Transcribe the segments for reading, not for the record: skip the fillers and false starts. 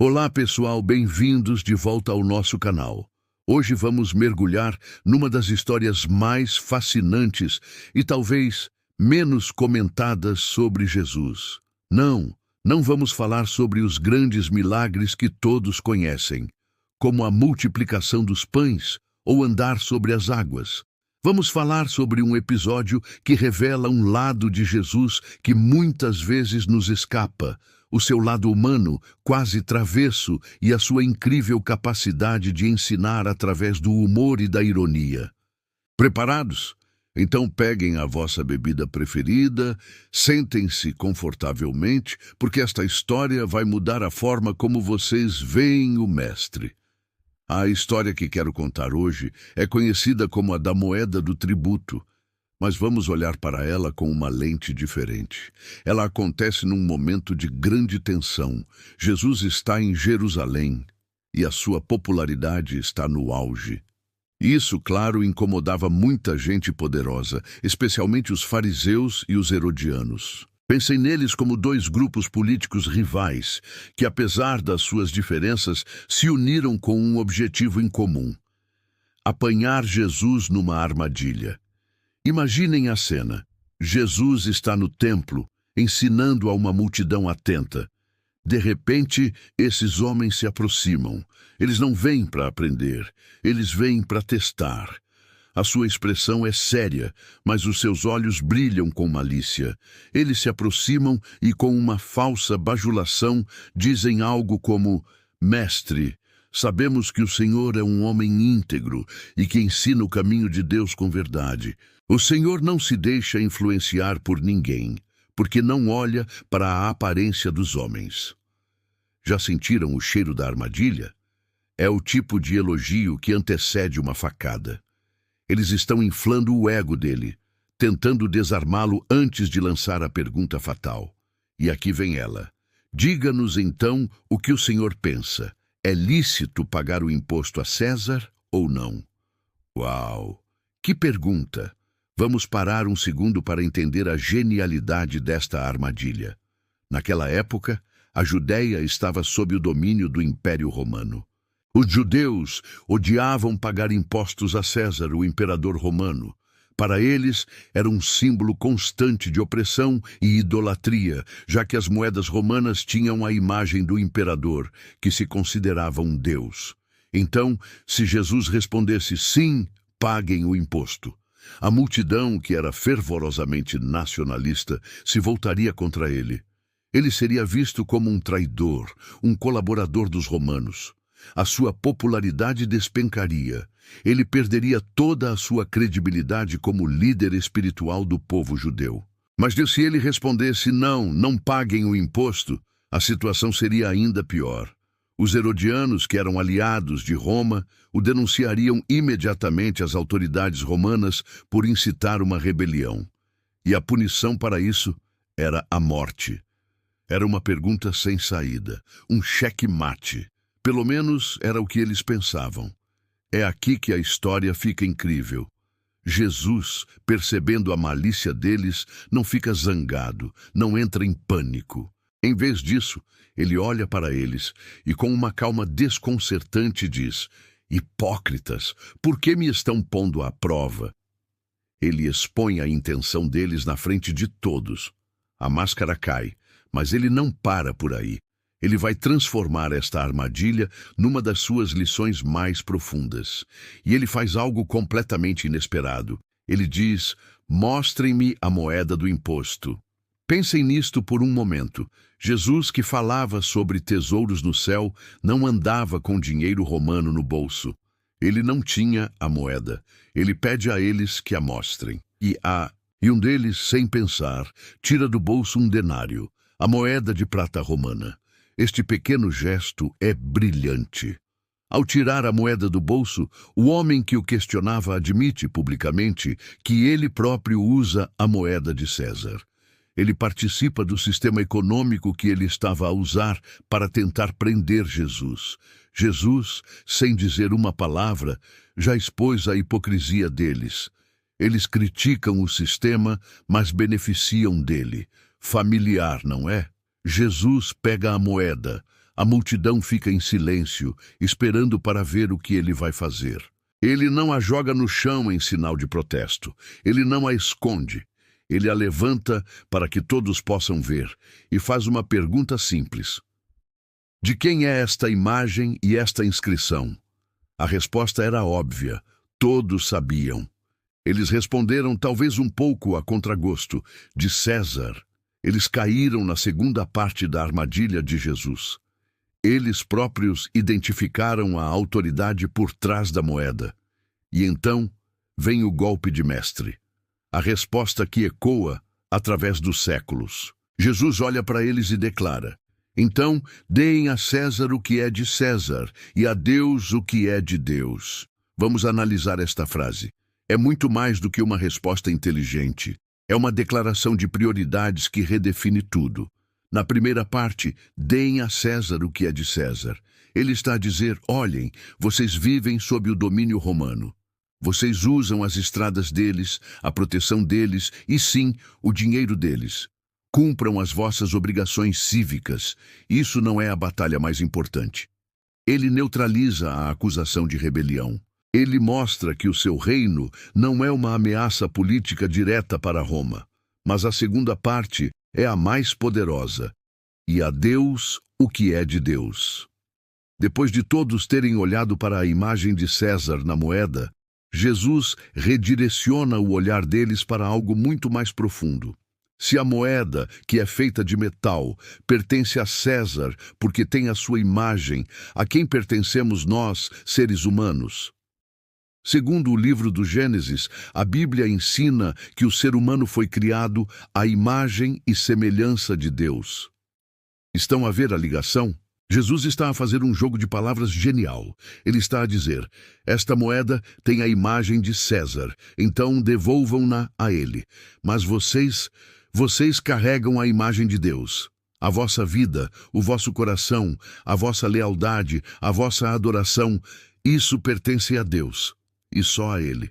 Olá pessoal, bem-vindos de volta ao nosso canal. Hoje vamos mergulhar numa das histórias mais fascinantes e talvez menos comentadas sobre Jesus. Não vamos falar sobre os grandes milagres que todos conhecem, como a multiplicação dos pães ou andar sobre as águas. Vamos falar sobre um episódio que revela um lado de Jesus que muitas vezes nos escapa, o seu lado humano, quase travesso, e a sua incrível capacidade de ensinar através do humor e da ironia. Preparados? Então peguem a vossa bebida preferida, sentem-se confortavelmente, porque esta história vai mudar a forma como vocês veem o Mestre. A história que quero contar hoje é conhecida como a da moeda do tributo, mas vamos olhar para ela com uma lente diferente. Ela acontece num momento de grande tensão. Jesus está em Jerusalém e a sua popularidade está no auge. Isso, claro, incomodava muita gente poderosa, especialmente os fariseus e os herodianos. Pensem neles como dois grupos políticos rivais, que apesar das suas diferenças, se uniram com um objetivo em comum: apanhar Jesus numa armadilha. Imaginem a cena. Jesus está no templo, ensinando a uma multidão atenta. De repente, esses homens se aproximam. Eles não vêm para aprender, eles vêm para testar. A sua expressão é séria, mas os seus olhos brilham com malícia. Eles se aproximam e, com uma falsa bajulação, dizem algo como: Mestre, sabemos que o Senhor é um homem íntegro e que ensina o caminho de Deus com verdade. O Senhor não se deixa influenciar por ninguém, porque não olha para a aparência dos homens. Já sentiram o cheiro da armadilha? É o tipo de elogio que antecede uma facada. Eles estão inflando o ego dele, tentando desarmá-lo antes de lançar a pergunta fatal. E aqui vem ela. Diga-nos então o que o Senhor pensa. É lícito pagar o imposto a César ou não? Uau! Que pergunta! Vamos parar um segundo para entender a genialidade desta armadilha. Naquela época, a Judéia estava sob o domínio do Império Romano. Os judeus odiavam pagar impostos a César, o imperador romano. Para eles, era um símbolo constante de opressão e idolatria, já que as moedas romanas tinham a imagem do imperador, que se considerava um deus. Então, se Jesus respondesse sim, paguem o imposto, a multidão, que era fervorosamente nacionalista, se voltaria contra ele. Ele seria visto como um traidor, um colaborador dos romanos. A sua popularidade despencaria. Ele perderia toda a sua credibilidade como líder espiritual do povo judeu. Mas se ele respondesse não paguem o imposto, a situação seria ainda pior. Os herodianos, que eram aliados de Roma, o denunciariam imediatamente às autoridades romanas por incitar uma rebelião. E a punição para isso era a morte. Era uma pergunta sem saída, um xeque-mate. Pelo menos era o que eles pensavam. É aqui que a história fica incrível. Jesus, percebendo a malícia deles, não fica zangado, não entra em pânico. Em vez disso, ele olha para eles e, com uma calma desconcertante, diz: Hipócritas, por que me estão pondo à prova? Ele expõe a intenção deles na frente de todos. A máscara cai, mas ele não para por aí. Ele vai transformar esta armadilha numa das suas lições mais profundas. E ele faz algo completamente inesperado. Ele diz: Mostrem-me a moeda do imposto. Pensem nisto por um momento. Jesus, que falava sobre tesouros no céu, não andava com dinheiro romano no bolso. Ele não tinha a moeda. Ele pede a eles que a mostrem. E um deles, sem pensar, tira do bolso um denário, a moeda de prata romana. Este pequeno gesto é brilhante. Ao tirar a moeda do bolso, o homem que o questionava admite publicamente que ele próprio usa a moeda de César. Ele participa do sistema econômico que ele estava a usar para tentar prender Jesus. Jesus, sem dizer uma palavra, já expôs a hipocrisia deles. Eles criticam o sistema, mas beneficiam dele. Familiar, não é? Jesus pega a moeda, A multidão fica em silêncio, esperando para ver o que ele vai fazer. Ele não a joga no chão em sinal de protesto. Ele não a esconde. Ele a levanta para que todos possam ver e faz uma pergunta simples: de quem é esta imagem e esta inscrição? A resposta era óbvia. Todos sabiam. Eles responderam, talvez um pouco a contragosto, de César. Eles caíram na segunda parte da armadilha de Jesus. Eles próprios identificaram a autoridade por trás da moeda. E então vem o golpe de mestre. A resposta que ecoa através dos séculos. Jesus olha para eles e declara: então, deem a César o que é de César e a Deus o que é de Deus. Vamos analisar esta frase. É muito mais do que uma resposta inteligente. É uma declaração de prioridades que redefine tudo. Na primeira parte, deem a César o que é de César. Ele está a dizer: olhem, vocês vivem sob o domínio romano. Vocês usam as estradas deles, a proteção deles e, sim, o dinheiro deles. Cumpram as vossas obrigações cívicas. Isso não é a batalha mais importante. Ele neutraliza a acusação de rebelião. Ele mostra que o seu reino não é uma ameaça política direta para Roma, mas a segunda parte é a mais poderosa. E a Deus o que é de Deus. Depois de todos terem olhado para a imagem de César na moeda, Jesus redireciona o olhar deles para algo muito mais profundo. Se a moeda, que é feita de metal, pertence a César porque tem a sua imagem, a quem pertencemos nós, seres humanos? Segundo o livro do Gênesis, a Bíblia ensina que o ser humano foi criado à imagem e semelhança de Deus. Estão a ver a ligação? Jesus está a fazer um jogo de palavras genial. Ele está a dizer: esta moeda tem a imagem de César, então devolvam-na a ele. Mas vocês carregam a imagem de Deus. A vossa vida, o vosso coração, a vossa lealdade, a vossa adoração, isso pertence a Deus, e só a Ele.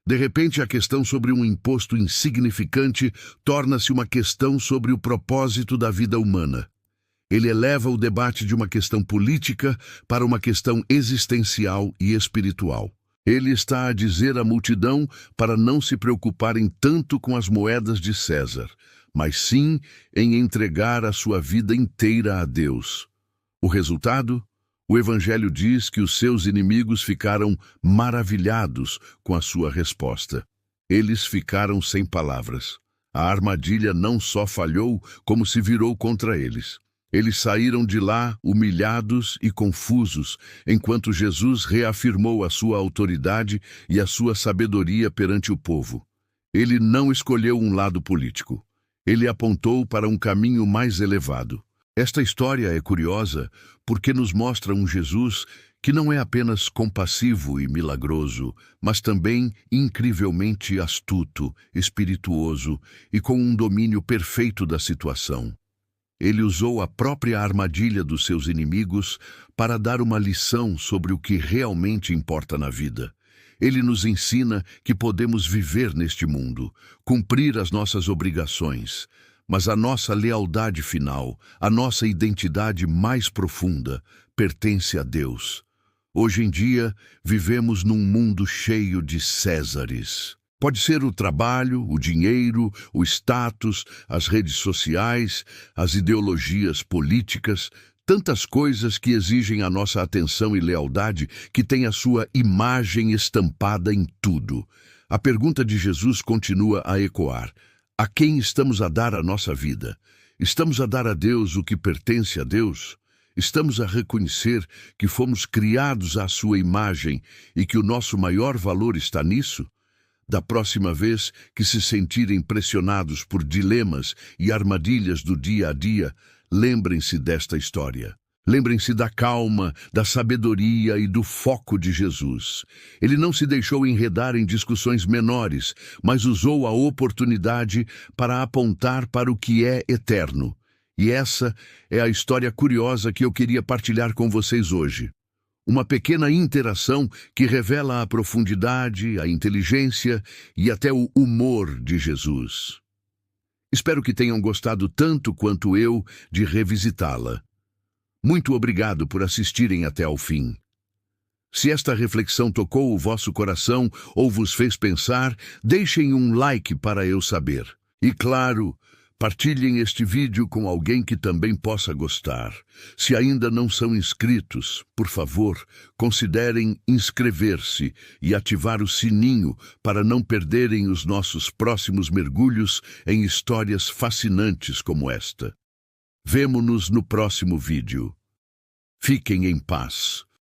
De repente, a questão sobre um imposto insignificante torna-se uma questão sobre o propósito da vida humana. Ele eleva o debate de uma questão política para uma questão existencial e espiritual. Ele está a dizer à multidão para não se preocuparem tanto com as moedas de César, mas sim em entregar a sua vida inteira a Deus. O resultado? O Evangelho diz que os seus inimigos ficaram maravilhados com a sua resposta. Eles ficaram sem palavras. A armadilha não só falhou, como se virou contra eles. Eles saíram de lá humilhados e confusos, enquanto Jesus reafirmou a sua autoridade e a sua sabedoria perante o povo. Ele não escolheu um lado político. Ele apontou para um caminho mais elevado. Esta história é curiosa porque nos mostra um Jesus que não é apenas compassivo e milagroso, mas também incrivelmente astuto, espirituoso e com um domínio perfeito da situação. Ele usou a própria armadilha dos seus inimigos para dar uma lição sobre o que realmente importa na vida. Ele nos ensina que podemos viver neste mundo, cumprir as nossas obrigações, mas a nossa lealdade final, a nossa identidade mais profunda, pertence a Deus. Hoje em dia, vivemos num mundo cheio de Césares. Pode ser o trabalho, o dinheiro, o status, as redes sociais, as ideologias políticas, tantas coisas que exigem a nossa atenção e lealdade que têm a sua imagem estampada em tudo. A pergunta de Jesus continua a ecoar: a quem estamos a dar a nossa vida? Estamos a dar a Deus o que pertence a Deus? Estamos a reconhecer que fomos criados à sua imagem e que o nosso maior valor está nisso? Da próxima vez que se sentirem pressionados por dilemas e armadilhas do dia a dia, lembrem-se desta história. Lembrem-se da calma, da sabedoria e do foco de Jesus. Ele não se deixou enredar em discussões menores, mas usou a oportunidade para apontar para o que é eterno. E essa é a história curiosa que eu queria partilhar com vocês hoje. Uma pequena interação que revela a profundidade, a inteligência e até o humor de Jesus. Espero que tenham gostado tanto quanto eu de revisitá-la. Muito obrigado por assistirem até ao fim. Se esta reflexão tocou o vosso coração ou vos fez pensar, deixem um like para eu saber. E claro, partilhem este vídeo com alguém que também possa gostar. Se ainda não são inscritos, por favor, considerem inscrever-se e ativar o sininho para não perderem os nossos próximos mergulhos em histórias fascinantes como esta. Vemo-nos no próximo vídeo. Fiquem em paz.